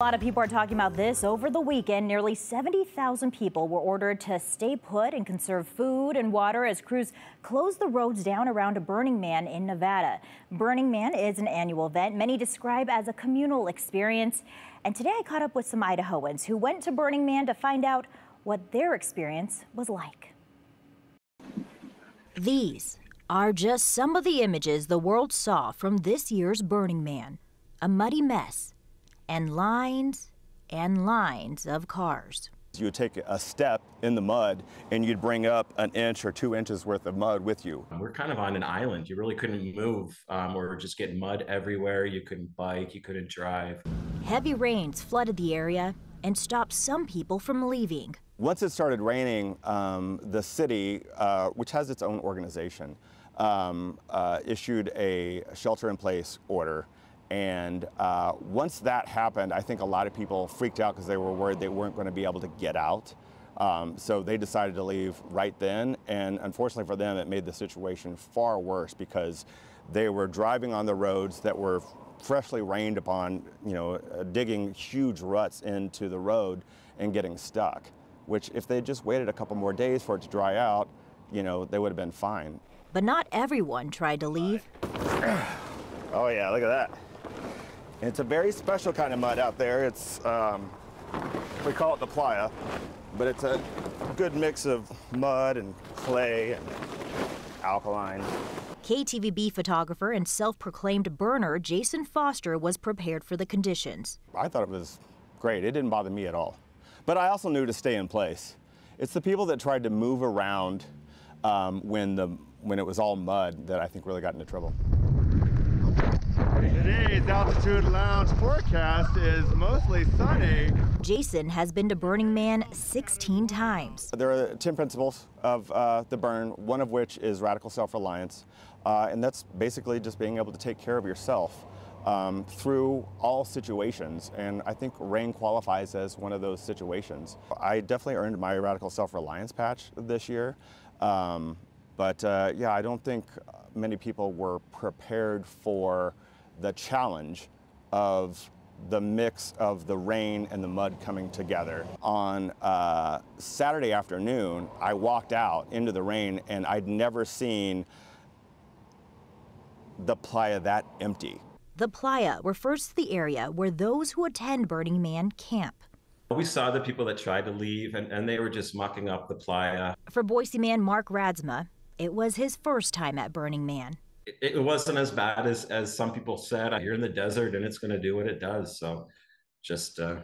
A lot of people are talking about this over the weekend. Nearly 70,000 people were ordered to stay put and conserve food and water as crews closed the roads down around Burning Man in Nevada. Burning Man is an annual event many describe as a communal experience. And today I caught up with some Idahoans who went to Burning Man to find out what their experience was like. These are just some of the images the world saw from this year's Burning Man. A muddy mess. And lines of cars. You would take a step in the mud and you'd bring up an inch or 2 inches worth of mud with you. We're kind of on an island. You really couldn't move. We're just getting mud everywhere. You couldn't bike, you couldn't drive. Heavy rains flooded the area and stopped some people from leaving. Once it started raining, the city, which has its own organization, issued a shelter-in-place order. And once that happened, I think a lot of people freaked out because they were worried they weren't going to be able to get out. So they decided to leave right then. And unfortunately for them, it made the situation far worse because they were driving on the roads that were freshly rained upon, digging huge ruts into the road and getting stuck, which if they just waited a couple more days for it to dry out, they would have been fine. But not everyone tried to leave. Oh yeah, look at that. It's a very special kind of mud out there. It's, we call it the playa, but it's a good mix of mud and clay and alkaline. KTVB photographer and self-proclaimed burner Jason Foster was prepared for the conditions. I thought it was great. It didn't bother me at all. But I also knew to stay in place. It's the people that tried to move around when it was all mud that I think really got into trouble. Today's Altitude Lounge forecast is mostly sunny. Jason has been to Burning Man 16 times. There are 10 principles of the burn, one of which is radical self-reliance. And that's basically just being able to take care of yourself through all situations. And I think rain qualifies as one of those situations. I definitely earned my radical self-reliance patch this year. Yeah, I don't think many people were prepared for the challenge of the mix of the rain and the mud coming together. On Saturday afternoon, I walked out into the rain and I'd never seen the playa that empty. The playa refers to the area where those who attend Burning Man camp. We saw the people that tried to leave and they were just mucking up the playa. For Boise man Mark Radsma, it was his first time at Burning Man. It wasn't as bad as some people said. You're in the desert and it's going to do what it does. So just do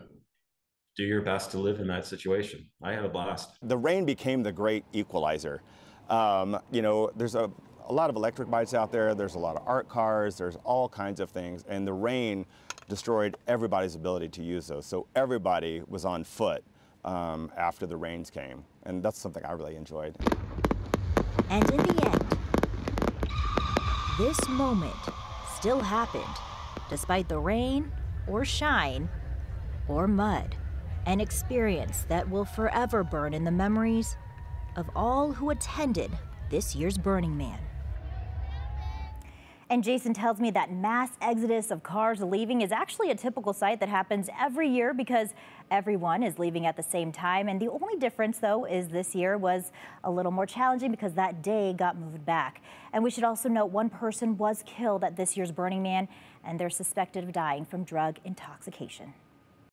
your best to live in that situation. I had a blast. The rain became the great equalizer. There's a lot of electric bikes out there. There's a lot of art cars. There's all kinds of things. And the rain destroyed everybody's ability to use those. So everybody was on foot after the rains came. And that's something I really enjoyed. And in the end, this moment still happened, despite the rain or shine or mud, an experience that will forever burn in the memories of all who attended this year's Burning Man. And Jason tells me that mass exodus of cars leaving is actually a typical sight that happens every year because everyone is leaving at the same time. And the only difference, though, is this year was a little more challenging because that day got moved back. And we should also note one person was killed at this year's Burning Man, and they're suspected of dying from drug intoxication.